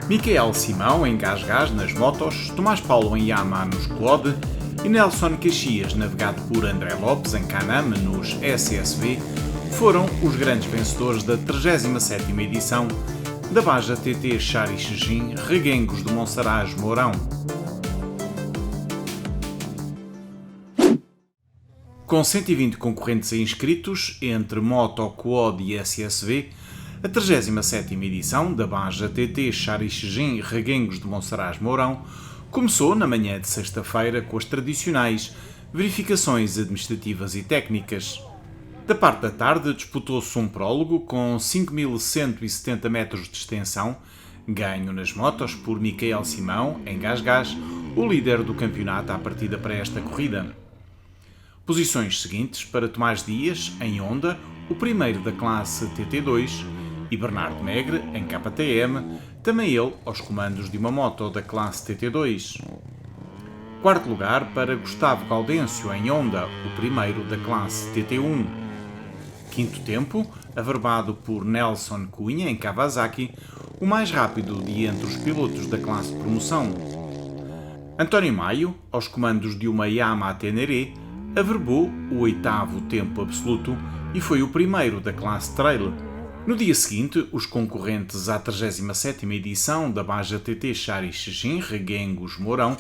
Michael Simão em Gás nas motos, Tomás Paulo em Yamaha nos Quad e Nelson Caxias, navegado por André Lopes em Can-Am nos SSV, foram os grandes vencedores da 37ª edição da Baja TT Xarixegim Reguengos de Monsaraz Mourão. Com 120 concorrentes inscritos, entre moto, quad e SSV, a 37ª edição da Baja TT Xarixegim Reguengos de Monsaraz Mourão começou na manhã de sexta-feira com as tradicionais verificações administrativas e técnicas. Da parte da tarde disputou-se um prólogo com 5.170 metros de extensão, ganho nas motos por Michael Simão em Gás, o líder do campeonato à partida para esta corrida. Posições seguintes para Tomás Dias, em Honda, o primeiro da classe TT2, e Bernardo Megre, em KTM, também ele aos comandos de uma moto da classe TT2. Quarto lugar para Gustavo Gaudêncio, em Honda, o primeiro da classe TT1. Quinto tempo, averbado por Nelson Cunha, em Kawasaki, o mais rápido de entre os pilotos da classe promoção. António Maio, aos comandos de uma Yamaha Teneré, averbou o oitavo tempo absoluto e foi o primeiro da classe Trail. No dia seguinte, os concorrentes à 37ª edição da Baja TT Xarixegim Reguengos Mourão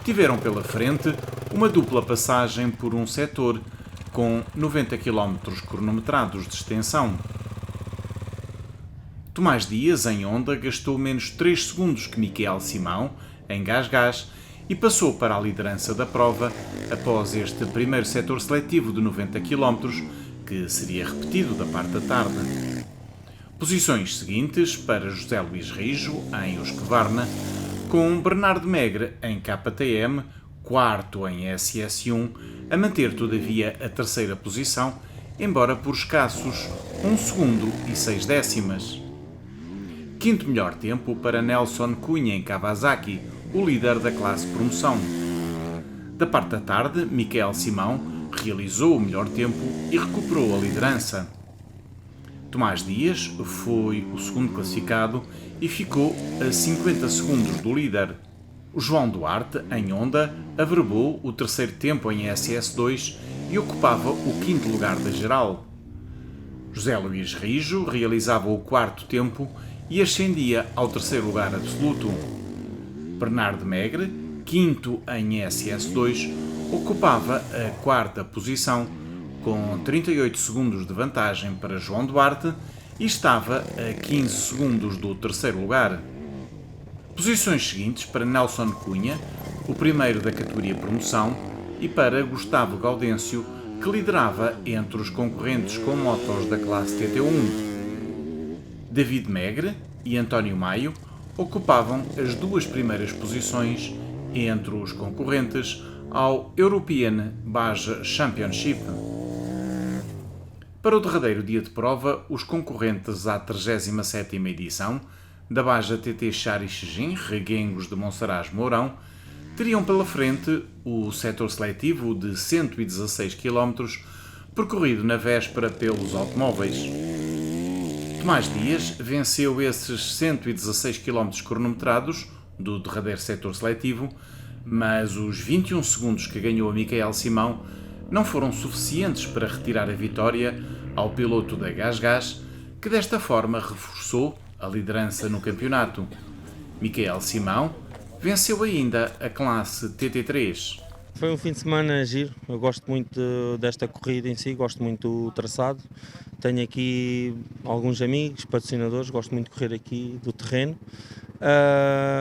tiveram pela frente uma dupla passagem por um setor com 90 km cronometrados de extensão. Tomás Dias, em Honda, gastou menos 3 segundos que Michael Simão, em Gás, e passou para a liderança da prova após este primeiro setor seletivo de 90 km, que seria repetido da parte da tarde. Posições seguintes para José Luís Rijo, em Husqvarna, com Bernardo Megre, em KTM, quarto em SS1, a manter todavia a terceira posição, embora por escassos 1 segundo e 6 décimas. Quinto melhor tempo para Nelson Cunha, em Kawasaki, o líder da classe promoção. Da parte da tarde, Michael Simão realizou o melhor tempo e recuperou a liderança. Tomás Dias foi o segundo classificado e ficou a 50 segundos do líder. O João Duarte, em Honda, averbou o terceiro tempo em SS2 e ocupava o quinto lugar da geral. José Luís Rijo realizava o quarto tempo e ascendia ao terceiro lugar absoluto. Bernardo Megre, quinto em SS2, ocupava a quarta posição, com 38 segundos de vantagem para João Duarte e estava a 15 segundos do terceiro lugar. Posições seguintes para Nelson Cunha, o primeiro da categoria promoção, e para Gustavo Gaudêncio, que liderava entre os concorrentes com motos da classe TT1. David Megre e António Maio ocupavam as duas primeiras posições entre os concorrentes ao European Baja Championship. Para o derradeiro dia de prova, os concorrentes à 37ª edição da Baja TT Xarixegim Reguengos de Monsaraz Mourão teriam pela frente o setor seletivo de 116 km percorrido na véspera pelos automóveis. Tomás Dias venceu esses 116 km cronometrados do derradeiro setor seletivo, mas os 21 segundos que ganhou a Michael Simão não foram suficientes para retirar a vitória ao piloto da Gás, que desta forma reforçou a liderança no campeonato. Michael Simão venceu ainda a classe TT3. Foi um fim de semana giro, eu gosto muito desta corrida em si, gosto muito do traçado. Tenho aqui alguns amigos, patrocinadores, gosto muito de correr aqui do terreno.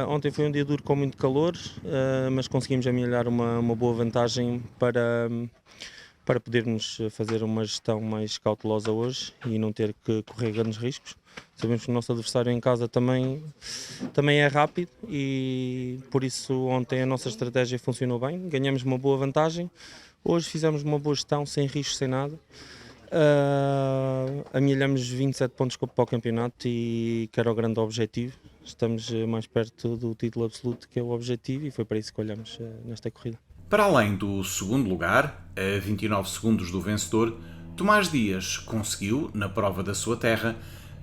Ontem foi um dia duro com muito calor, mas conseguimos amelhar uma boa vantagem para podermos fazer uma gestão mais cautelosa hoje e não ter que correr grandes riscos. Sabemos que o nosso adversário em casa também é rápido e por isso ontem a nossa estratégia funcionou bem, ganhamos uma boa vantagem. Hoje fizemos uma boa gestão, sem riscos, sem nada. Amelhamos 27 pontos para o campeonato e que era o grande objetivo. Estamos mais perto do título absoluto, que é o objetivo, e foi para isso que olhamos nesta corrida. Para além do segundo lugar, a 29 segundos do vencedor, Tomás Dias conseguiu, na prova da sua terra,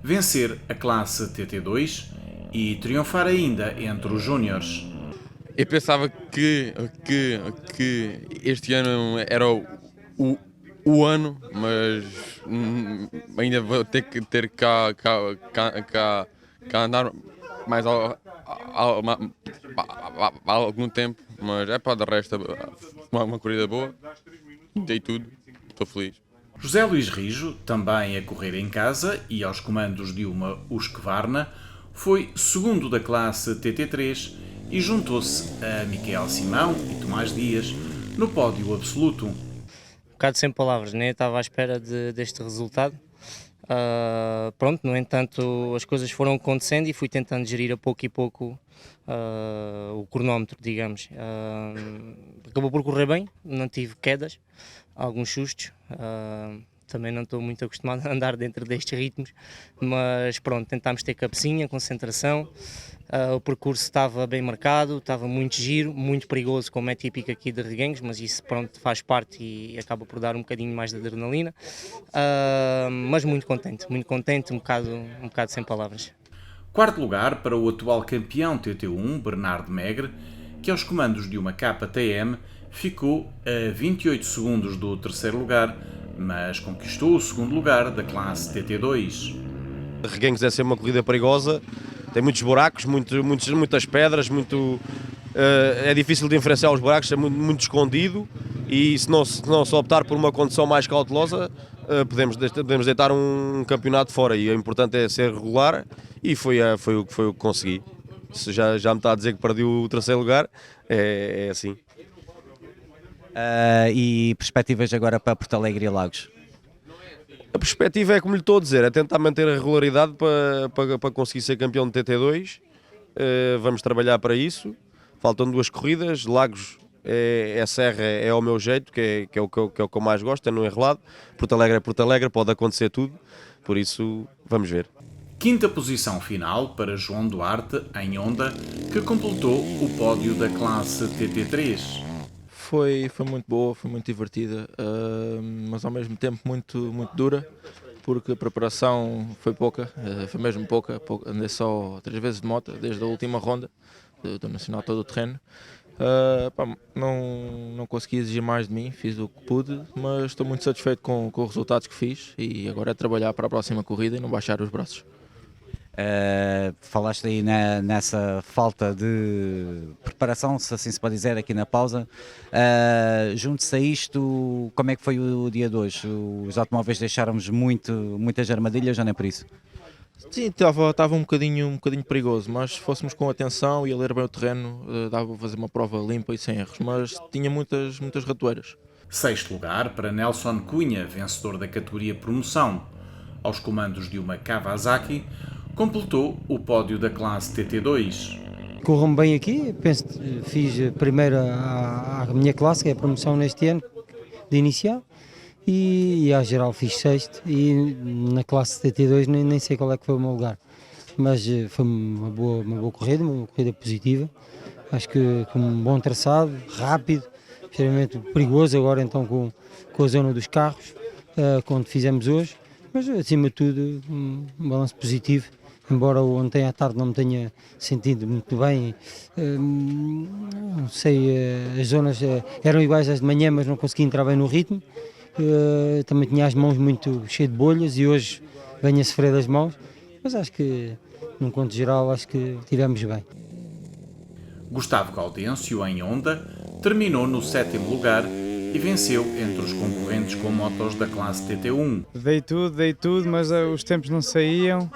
vencer a classe TT2 e triunfar ainda entre os júniores. Eu pensava que este ano era o ano, mas ainda vou ter cá andar mais algum tempo, mas é para de resto uma corrida boa, dei tudo, estou feliz. José Luís Rijo, também a correr em casa e aos comandos de uma Husqvarna, foi segundo da classe TT3 e juntou-se a Miquel Simão e Tomás Dias no pódio absoluto. Um bocado sem palavras, nem estava à espera deste resultado. Pronto, no entanto, as coisas foram acontecendo e fui tentando gerir a pouco e pouco o cronómetro, digamos. Acabou por correr bem, não tive quedas, alguns sustos. Também não estou muito acostumado a andar dentro destes ritmos, mas pronto, tentámos ter cabecinha, concentração. O percurso estava bem marcado, estava muito giro, muito perigoso, como é típico aqui de Reguengos, mas isso pronto, faz parte e acaba por dar um bocadinho mais de adrenalina. Mas muito contente, um bocado sem palavras. Quarto lugar para o atual campeão TT1, Bernardo Megre, que aos comandos de uma KTM ficou a 28 segundos do terceiro lugar, mas conquistou o segundo lugar da classe TT2. Reguengos é sempre uma corrida perigosa, tem muitos buracos, muitas pedras, é difícil de diferenciar os buracos, é muito escondido e se não se optar por uma condução mais cautelosa, podemos deitar um campeonato fora e o importante é ser regular e foi o que consegui. Se já me está a dizer que perdi o terceiro lugar, é assim. E perspectivas agora para Porto Alegre e Lagos? A perspectiva é, como lhe estou a dizer, é tentar manter a regularidade para conseguir ser campeão de TT2. Vamos trabalhar para isso. Faltam 2 corridas. Lagos é serra, é ao meu jeito, que é o que eu mais gosto, é no enrolado. Porto Alegre é Porto Alegre, pode acontecer tudo. Por isso, vamos ver. Quinta posição final para João Duarte, em Honda, que completou o pódio da classe TT3. Foi muito boa, foi muito divertida, mas ao mesmo tempo muito dura, porque a preparação foi pouca, foi mesmo pouca. Andei só 3 vezes de moto, desde a última ronda do Nacional Todo o Terreno. Não consegui exigir mais de mim, fiz o que pude, mas estou muito satisfeito com os resultados que fiz e agora é trabalhar para a próxima corrida e não baixar os braços. Falaste aí nessa falta de preparação, se assim se pode dizer, aqui na pausa. Junto-se a isto, como é que foi o dia de hoje? Os automóveis deixaram-nos muitas armadilhas, ou nem por isso? Sim, estava um bocadinho perigoso, mas se fôssemos com atenção e a ler bem o terreno, dava para fazer uma prova limpa e sem erros, mas tinha muitas ratoeiras. Sexto lugar para Nelson Cunha, vencedor da categoria promoção. Aos comandos de uma Kawasaki, completou o pódio da classe TT2. Corram bem aqui, penso que fiz primeiro a minha classe, que é a promoção neste ano, de inicial, e à geral fiz sexto, e na classe TT2 nem sei qual é que foi o meu lugar, mas foi uma boa corrida, uma corrida positiva, acho que com um bom traçado, rápido, extremamente perigoso agora então com a zona dos carros, quando fizemos hoje, mas acima de tudo um balanço positivo. Embora ontem à tarde não me tenha sentido muito bem, não sei, as zonas eram iguais às de manhã, mas não consegui entrar bem no ritmo. Também tinha as mãos muito cheias de bolhas e hoje venho a sofrer das mãos, mas acho que, num conto geral, acho que tivemos bem. Gustavo Gaudêncio, em Honda, terminou no 7º lugar e venceu entre os concorrentes com motos da classe TT1. Dei tudo, mas os tempos não saíam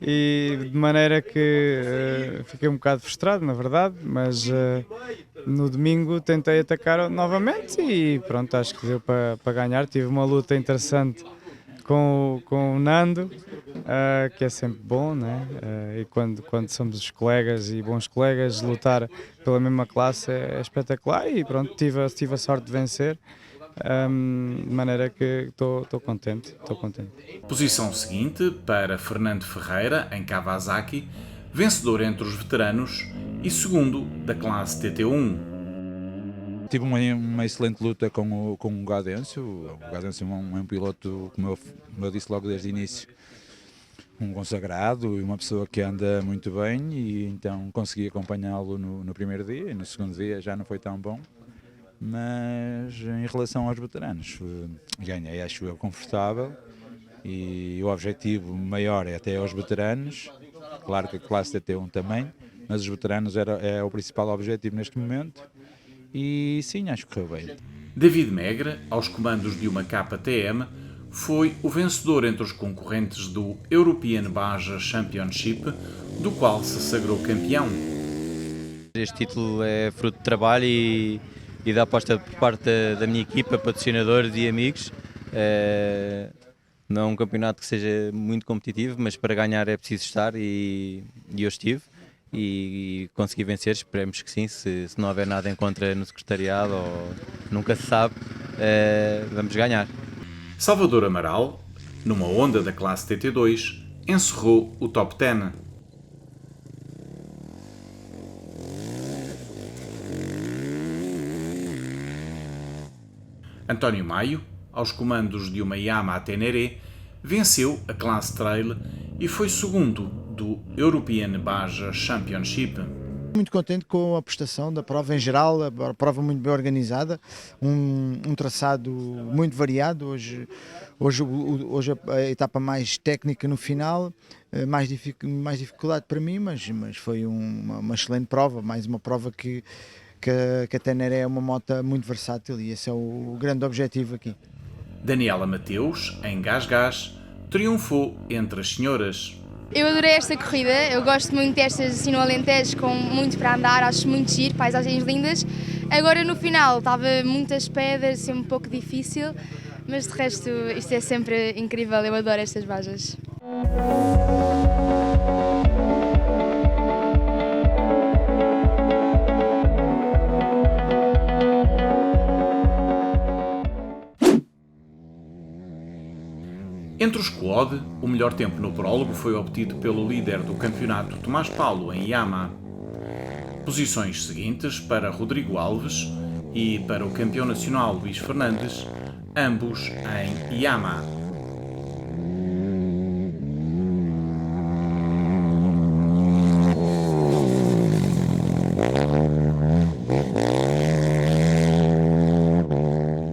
e de maneira que fiquei um bocado frustrado, na verdade, mas no domingo tentei atacar novamente e pronto, acho que deu para ganhar. Tive uma luta interessante com o Nando, que é sempre bom, né? E quando somos os colegas e bons colegas, lutar pela mesma classe é espetacular e pronto, tive a sorte de vencer, de maneira que estou contente. Posição seguinte para Fernando Ferreira, em Kawasaki, vencedor entre os veteranos e segundo da classe TT1. Tive uma excelente luta com o Gaudêncio. O Gaudêncio é um piloto, como eu disse logo desde o início, um consagrado e uma pessoa que anda muito bem, e então consegui acompanhá-lo no primeiro dia, e no segundo dia já não foi tão bom. Mas em relação aos veteranos, ganhei, acho eu, confortável, e o objetivo maior é até aos veteranos, claro que a classe TT1 também, mas os veteranos é o principal objetivo neste momento, e sim, acho que correu bem. David Megre, aos comandos de uma KTM, foi o vencedor entre os concorrentes do European Baja Championship, do qual se sagrou campeão. Este título é fruto de trabalho e da aposta por parte da minha equipa, patrocinadores e amigos. Não é um campeonato que seja muito competitivo, mas para ganhar é preciso estar, e eu estive e consegui vencer. Esperemos que sim, se não houver nada em contra no secretariado, ou nunca se sabe, vamos ganhar. Salvador Amaral, numa Honda da classe TT2, encerrou o top 10. António Maio, aos comandos de uma Yamaha Tenere, venceu a classe Trail e foi segundo do European Baja Championship. Muito contente com a prestação da prova em geral, a prova muito bem organizada, um traçado muito variado. Hoje a etapa mais técnica no final, mais dificuldade para mim, mas foi uma excelente prova, mais uma prova que a Tenere é uma moto muito versátil, e esse é o grande objetivo aqui. Daniela Mateus, em Gás, triunfou entre as senhoras. Eu adorei esta corrida, eu gosto muito destas assim no Alentejo, com muito para andar, acho muito giro, paisagens lindas. Agora no final estava muitas pedras, assim um pouco difícil, mas de resto isto é sempre incrível, eu adoro estas bajas. Entre os quad, o melhor tempo no prólogo foi obtido pelo líder do campeonato, Tomás Paulo, em Yamaha. Posições seguintes para Rodrigo Alves e para o campeão nacional Luís Fernandes, ambos em Yamaha.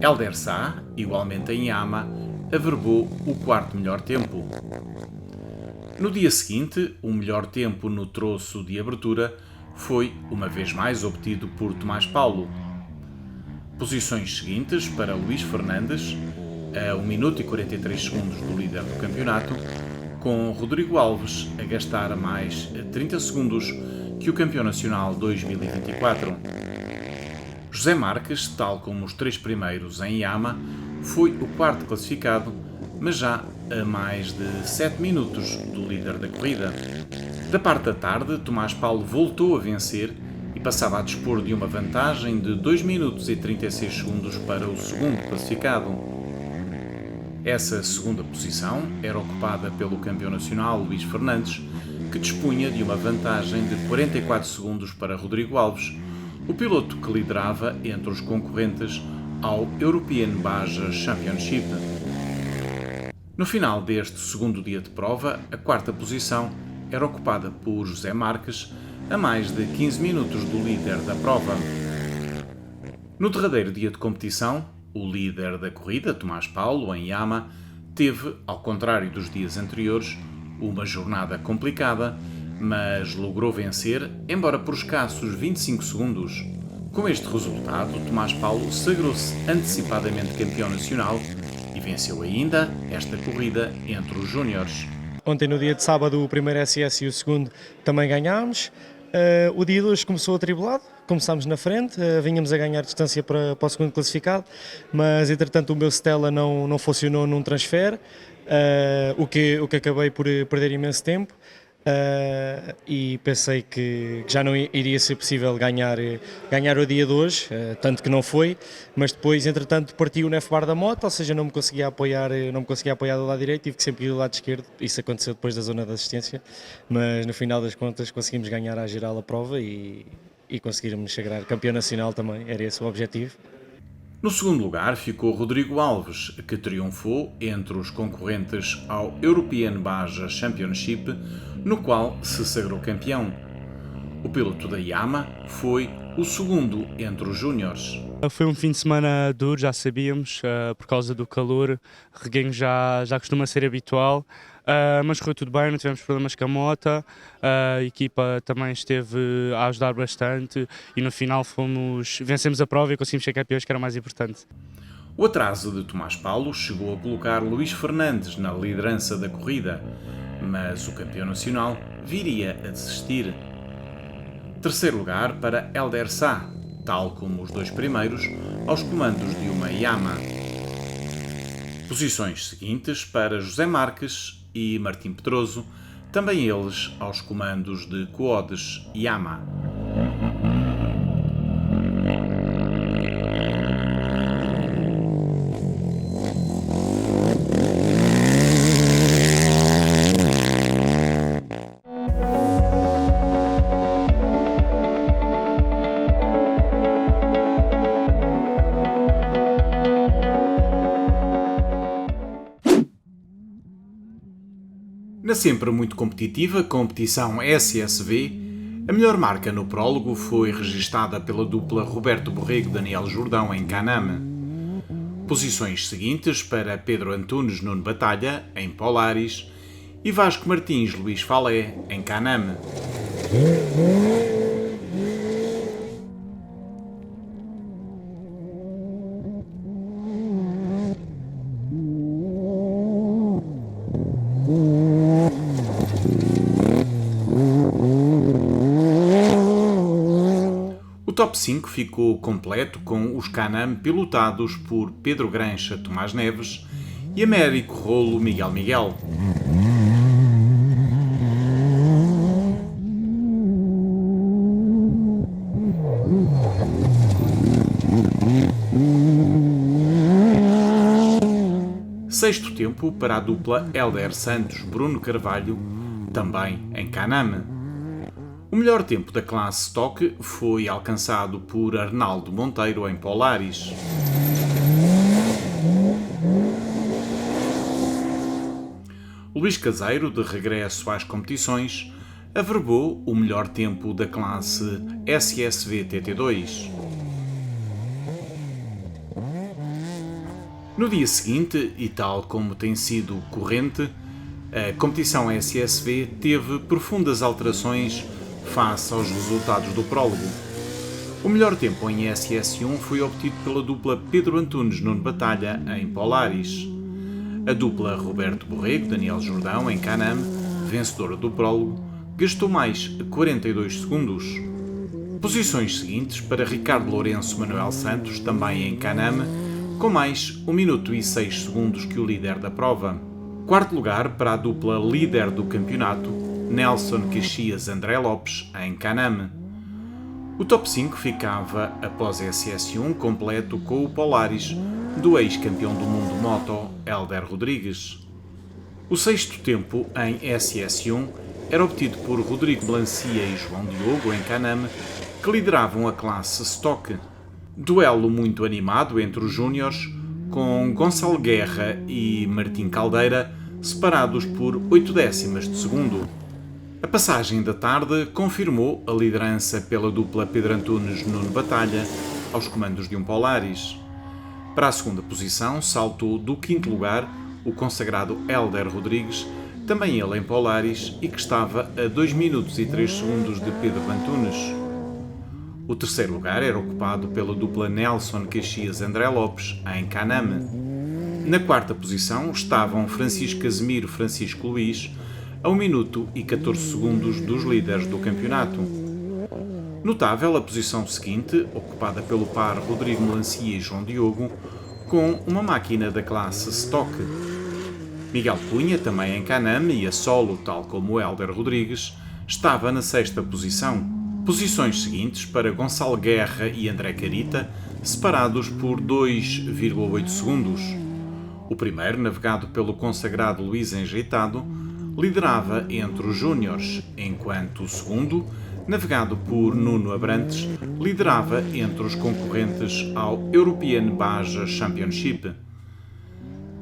Helder Sá, igualmente em Yamaha, averbou o quarto melhor tempo. No dia seguinte, o melhor tempo no troço de abertura foi, uma vez mais, obtido por Tomás Paulo. Posições seguintes para Luís Fernandes, a 1 minuto e 43 segundos do líder do campeonato, com Rodrigo Alves a gastar mais 30 segundos que o campeão nacional 2024. José Marques, tal como os três primeiros em Yamaha, foi o quarto classificado, mas já a mais de 7 minutos do líder da corrida. Da parte da tarde, Tomás Paulo voltou a vencer e passava a dispor de uma vantagem de 2 minutos e 36 segundos para o segundo classificado. Essa segunda posição era ocupada pelo campeão nacional Luís Fernandes, que dispunha de uma vantagem de 44 segundos para Rodrigo Alves, o piloto que liderava entre os concorrentes ao European Baja Championship. No final deste segundo dia de prova, a quarta posição era ocupada por José Marques, a mais de 15 minutos do líder da prova. No derradeiro dia de competição, o líder da corrida, Tomás Paulo, em Yamaha, teve, ao contrário dos dias anteriores, uma jornada complicada, mas logrou vencer, embora por escassos 25 segundos. Com este resultado, Tomás Paulo sagrou-se antecipadamente campeão nacional e venceu ainda esta corrida entre os júniores. Ontem, no dia de sábado, o primeiro SS e o segundo também ganhámos. O dia de hoje começou atribulado, começámos na frente, vínhamos a ganhar distância para o segundo classificado, mas entretanto o meu Stella não funcionou num transfer, o que acabei por perder imenso tempo. E pensei que já não iria ser possível ganhar o dia de hoje, tanto que não foi, mas depois entretanto partiu o F-bar da moto, ou seja, não me conseguia apoiar do lado direito, tive que sempre ir do lado esquerdo. Isso aconteceu depois da zona de assistência, mas no final das contas conseguimos ganhar à geral a prova e conseguirmos sagrar campeão nacional também, era esse o objetivo. No segundo lugar ficou Rodrigo Alves, que triunfou entre os concorrentes ao European Baja Championship, no qual se sagrou campeão. O piloto da Yamaha foi o segundo entre os júniores. Foi um fim de semana duro, já sabíamos, por causa do calor. Reguenho já costuma ser habitual, mas correu tudo bem, não tivemos problemas com a moto. A equipa também esteve a ajudar bastante e no final vencemos a prova e conseguimos ser campeões, que era o mais importante. O atraso de Tomás Paulo chegou a colocar Luís Fernandes na liderança da corrida, mas o campeão nacional viria a desistir. Terceiro lugar para Helder Sá, tal como os dois primeiros, aos comandos de uma Yamaha. Posições seguintes para José Marques e Martim Pedroso, também eles aos comandos de Quodes Yamaha. Na sempre muito competitiva competição SSV, a melhor marca no prólogo foi registada pela dupla Roberto Borrego-Daniel Jordão em Caname. Posições seguintes para Pedro Antunes Nuno Batalha, em Polaris, e Vasco Martins Luís Falé, em Caname. O top 5 ficou completo com os Caname pilotados por Pedro Grancha Tomás Neves e Américo Rolo Miguel Miguel. Sexto tempo para a dupla Helder Santos Bruno Carvalho, também em Caname. O melhor tempo da classe Stock foi alcançado por Arnaldo Monteiro em Polaris. Luís Caseiro, de regresso às competições, averbou o melhor tempo da classe SSV TT2. No dia seguinte, e tal como tem sido corrente, a competição SSV teve profundas alterações face aos resultados do prólogo. O melhor tempo em SS1 foi obtido pela dupla Pedro Antunes Nuno Batalha em Polaris. A dupla Roberto Borrego Daniel Jordão em Caname, vencedora do prólogo, gastou mais 42 segundos. Posições seguintes para Ricardo Lourenço Manuel Santos, também em Caname, com mais 1 minuto e 6 segundos que o líder da prova. Quarto lugar para a dupla líder do campeonato, Nelson Caxias André Lopes, em Caname. O top 5 ficava, após SS1, completo com o Polaris do ex-campeão do mundo moto, Helder Rodrigues. O sexto tempo em SS1 era obtido por Rodrigo Melancia e João Diogo, em Caname, que lideravam a classe Stock. Duelo muito animado entre os júniores, com Gonçalo Guerra e Martim Caldeira separados por 8 décimas de segundo. A passagem da tarde confirmou a liderança pela dupla Pedro Antunes Nuno Batalha aos comandos de um Polaris. Para a segunda posição saltou do quinto lugar o consagrado Helder Rodrigues, também ele em Polaris e que estava a 2 minutos e 3 segundos de Pedro Antunes. O terceiro lugar era ocupado pela dupla Nelson Caxias André Lopes, em Caname. Na quarta posição estavam Francisco Casemiro Francisco Luís, a 1 minuto e 14 segundos dos líderes do campeonato. Notável a posição seguinte, ocupada pelo par Rodrigo Melancia e João Diogo, com uma máquina da classe Stock. Miguel Cunha, também em Caname e a solo, tal como Helder Rodrigues, estava na sexta posição. Posições seguintes para Gonçalo Guerra e André Carita, separados por 2,8 segundos. O primeiro, navegado pelo consagrado Luís Enjeitado, liderava entre os júniores, enquanto o segundo, navegado por Nuno Abrantes, liderava entre os concorrentes ao European Baja Championship.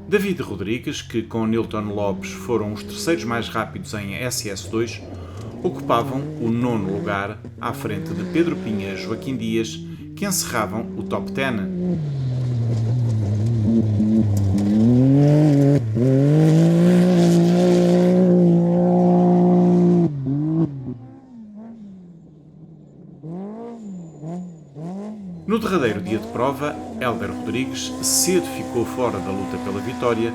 David Rodrigues, que com Nilton Lopes foram os terceiros mais rápidos em SS2, ocupavam o 9º lugar à frente de Pedro Pinha e Joaquim Dias, que encerravam o top 10. No derradeiro dia de prova, Hélder Rodrigues cedo ficou fora da luta pela vitória,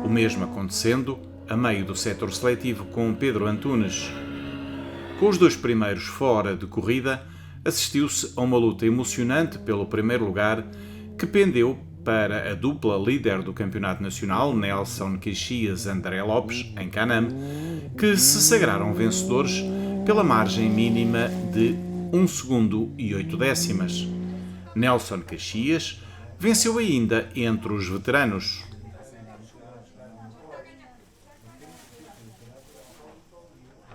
o mesmo acontecendo a meio do setor seletivo com Pedro Antunes. Com os dois primeiros fora de corrida, assistiu-se a uma luta emocionante pelo primeiro lugar que pendeu para a dupla líder do Campeonato Nacional, Nelson Caxias e André Lopes, em Canam, que se sagraram vencedores pela margem mínima de 1 segundo e 8 décimas. Nelson Caxias venceu ainda entre os veteranos.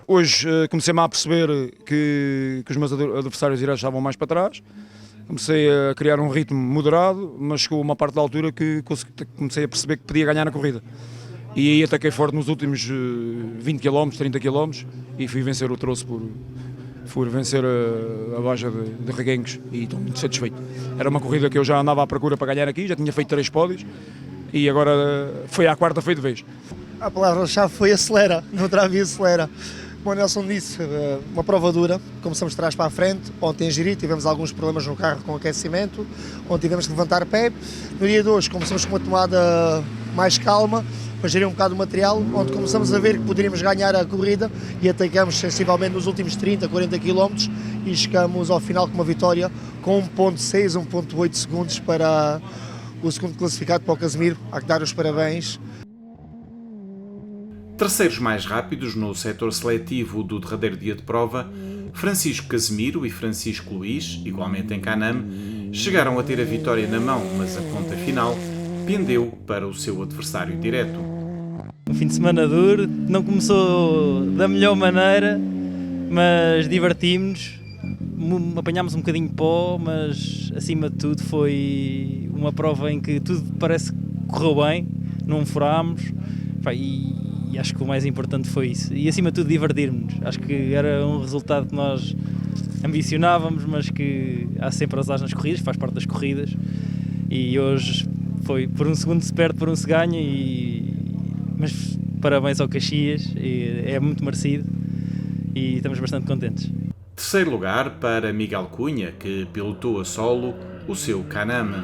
Hoje comecei-me a perceber que os meus adversários diretos estavam mais para trás. Comecei a criar um ritmo moderado, mas chegou uma parte da altura que comecei a perceber que podia ganhar na corrida. E aí ataquei forte nos últimos 20 km, 30 km e fui vencer o troço fui vencer a Baja de Reguengos e estou muito satisfeito. Era uma corrida que eu já andava à procura para ganhar aqui, já tinha feito 3 pódios e agora foi à quarta, foi de vez. A palavra-chave foi acelera, não trava e acelera. Como o Nelson disse, uma prova dura, começamos de trás para a frente. Ontem em Jiri tivemos alguns problemas no carro com aquecimento, onde tivemos que levantar pé. No dia de hoje começamos com uma tomada mais calma, para gerir um bocado o material, onde começamos a ver que poderíamos ganhar a corrida e atacamos sensivelmente nos últimos 30, 40 km e chegamos ao final com uma vitória com 1.6, 1.8 segundos para o segundo classificado, para o Casemiro. Há que dar os parabéns. Terceiros mais rápidos no setor seletivo do derradeiro dia de prova, Francisco Casemiro e Francisco Luís, igualmente em Canam, chegaram a ter a vitória na mão, mas a ponta final pendeu para o seu adversário direto. Um fim de semana duro, não começou da melhor maneira, mas divertimos-nos, apanhámos um bocadinho de pó, mas acima de tudo foi uma prova em que tudo parece que correu bem, não furámos, e acho que o mais importante foi isso. E acima de tudo divertir-nos. Acho que era um resultado que nós ambicionávamos, mas que há sempre azar nas corridas, faz parte das corridas. E hoje foi, por um segundo se perde, por um se ganha, mas parabéns ao Caxias, é muito merecido e estamos bastante contentes. Terceiro lugar para Miguel Cunha, que pilotou a solo o seu Canam.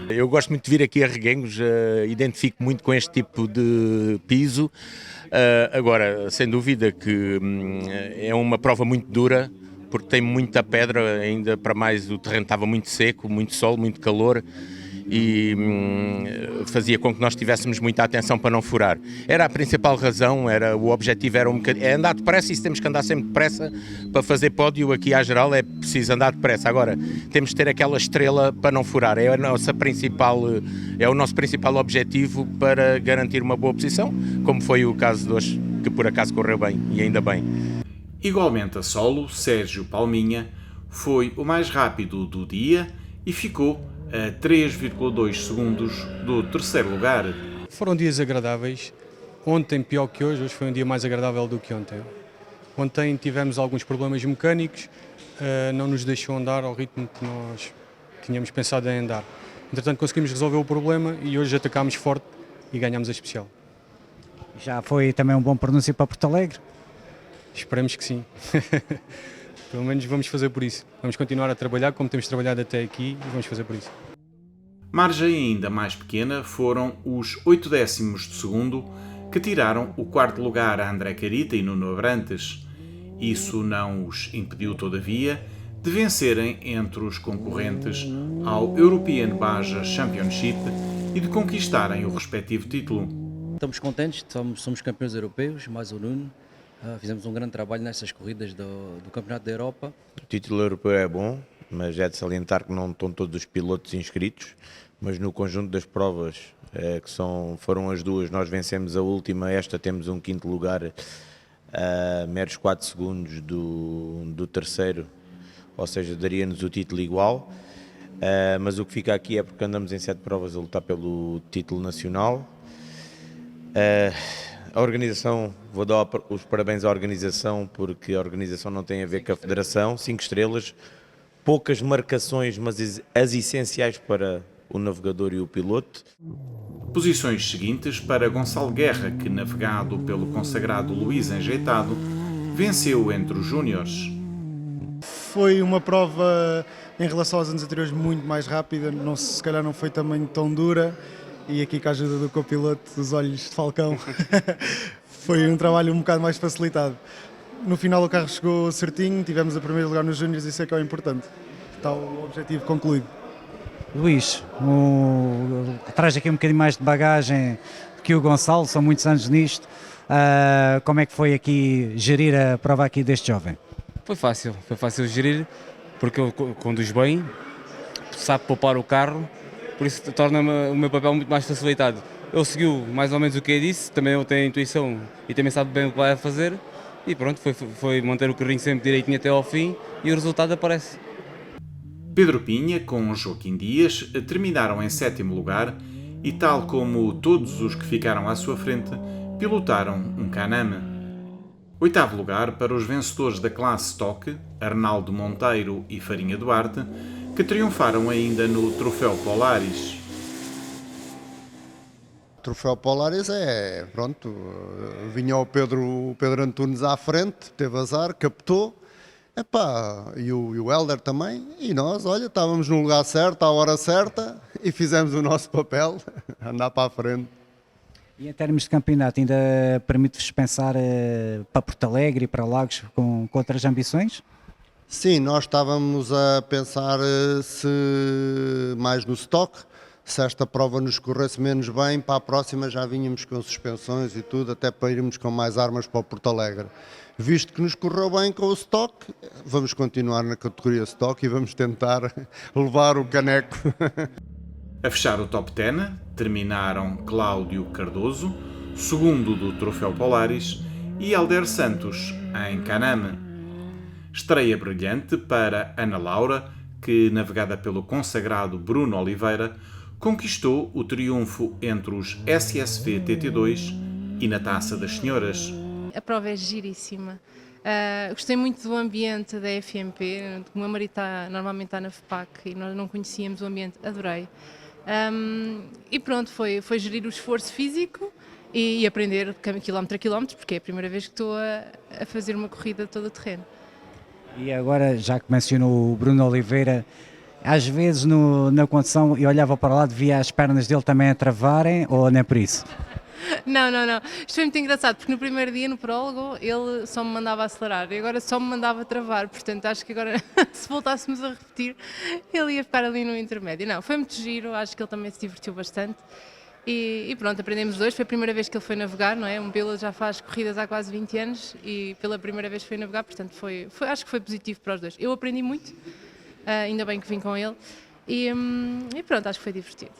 Eu gosto muito de vir aqui a Reguengos, identifico muito com este tipo de piso. Agora, sem dúvida que é uma prova muito dura, porque tem muita pedra, ainda para mais o terreno estava muito seco, muito sol, muito calor e fazia com que nós tivéssemos muita atenção para não furar. Era a principal razão, o objetivo era é andar depressa, e se temos que andar sempre depressa para fazer pódio aqui à geral é preciso andar depressa. Agora, temos de ter aquela estrela para não furar, é o nosso principal objetivo para garantir uma boa posição, como foi o caso de hoje, que por acaso correu bem, e ainda bem. Igualmente a solo, Sérgio Palminha foi o mais rápido do dia e ficou a 3,2 segundos do terceiro lugar. Foram dias agradáveis, ontem pior que hoje foi um dia mais agradável do que ontem. Ontem tivemos alguns problemas mecânicos, não nos deixou andar ao ritmo que nós tínhamos pensado em andar. Entretanto conseguimos resolver o problema e hoje atacámos forte e ganhámos a especial. Já foi também um bom pronúncio para Porto Alegre? Esperemos que sim. Pelo menos vamos fazer por isso. Vamos continuar a trabalhar como temos trabalhado até aqui e vamos fazer por isso. Margem ainda mais pequena foram os 8 décimos de segundo que tiraram o quarto lugar a André Carita e Nuno Abrantes. Isso não os impediu, todavia, de vencerem entre os concorrentes ao European Baja Championship e de conquistarem o respectivo título. Estamos contentes, somos campeões europeus, mais o Nuno. Fizemos um grande trabalho nestas corridas do Campeonato da Europa. O título europeu é bom, mas é de salientar que não estão todos os pilotos inscritos, mas no conjunto das provas, que foram as duas, nós vencemos a última, esta temos um quinto lugar a meros 4 segundos do terceiro, ou seja, daria-nos o título igual. Mas o que fica aqui é porque andamos em 7 provas a lutar pelo título nacional. A organização, vou dar os parabéns à organização, porque a organização não tem a ver com a federação. 5 estrelas, poucas marcações, mas as essenciais para o navegador e o piloto. Posições seguintes para Gonçalo Guerra, que, navegado pelo consagrado Luís Enjeitado, venceu entre os júniores. Foi uma prova, em relação aos anos anteriores, muito mais rápida, se calhar não foi também tão dura, e aqui com a ajuda do copiloto dos olhos de Falcão foi um trabalho um bocado mais facilitado. No final o carro chegou certinho, tivemos a primeiro lugar nos júniores, isso é que é o importante. Está o objetivo concluído. Luís, traz aqui um bocadinho mais de bagagem que o Gonçalo, são muitos anos nisto. Como é que foi aqui gerir a prova aqui deste jovem? Foi fácil gerir, porque ele conduz bem, sabe poupar o carro, por isso torna o meu papel muito mais facilitado. Ele seguiu mais ou menos o que eu disse, também ele tem a intuição e também sabe bem o que vai fazer, e pronto, foi manter o carrinho sempre direitinho até ao fim e o resultado aparece. Pedro Pinha, com Joaquim Dias, terminaram em 7º lugar e, tal como todos os que ficaram à sua frente, pilotaram um Can-Am. 8º lugar para os vencedores da classe Stock, Arnaldo Monteiro e Farinha Duarte, que triunfaram ainda no Troféu Polaris. O Troféu Polaris pronto, vinha o Pedro Antunes à frente, teve azar, captou, e o Hélder também, e nós, olha, estávamos no lugar certo, à hora certa, e fizemos o nosso papel, andar para a frente. E em termos de campeonato, ainda permite-vos pensar para Porto Alegre e para Lagos com outras ambições? Sim, nós estávamos a pensar mais no stock, se esta prova nos corresse menos bem, para a próxima já vínhamos com suspensões e tudo, até para irmos com mais armas para o Porto Alegre. Visto que nos correu bem com o stock, vamos continuar na categoria stock e vamos tentar levar o caneco. A fechar o top 10 terminaram Cláudio Cardoso, segundo do Troféu Polaris, e Helder Santos, em Can-Am. Estreia brilhante para Ana Laura, que, navegada pelo consagrado Bruno Oliveira, conquistou o triunfo entre os SSV TT2 e na Taça das Senhoras. A prova é giríssima. Gostei muito do ambiente da FMP. O meu marido normalmente está na FPAC e nós não conhecíamos o ambiente, adorei. E pronto, foi gerir o esforço físico e aprender quilómetro a quilómetro, porque é a primeira vez que estou a fazer uma corrida de todo o terreno. E agora, já que mencionou o Bruno Oliveira, às vezes na condução eu olhava para lá, via as pernas dele também a travarem, ou nem por isso? Não. Isto foi muito engraçado, porque no primeiro dia, no prólogo, ele só me mandava acelerar e agora só me mandava travar. Portanto, acho que agora, se voltássemos a repetir, ele ia ficar ali no intermédio. Não, foi muito giro, acho que ele também se divertiu bastante. E pronto, aprendemos os dois. Foi a primeira vez que ele foi navegar, não é? Um piloto já faz corridas há quase 20 anos e pela primeira vez foi navegar, portanto, acho que foi positivo para os dois. Eu aprendi muito, ainda bem que vim com ele. E pronto, acho que foi divertido.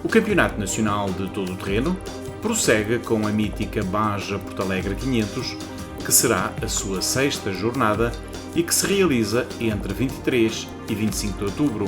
O Campeonato Nacional de Todo o Terreno prossegue com a mítica Baja Porto Alegre 500, que será a sua 6ª jornada e que se realiza entre 23 e 25 de outubro.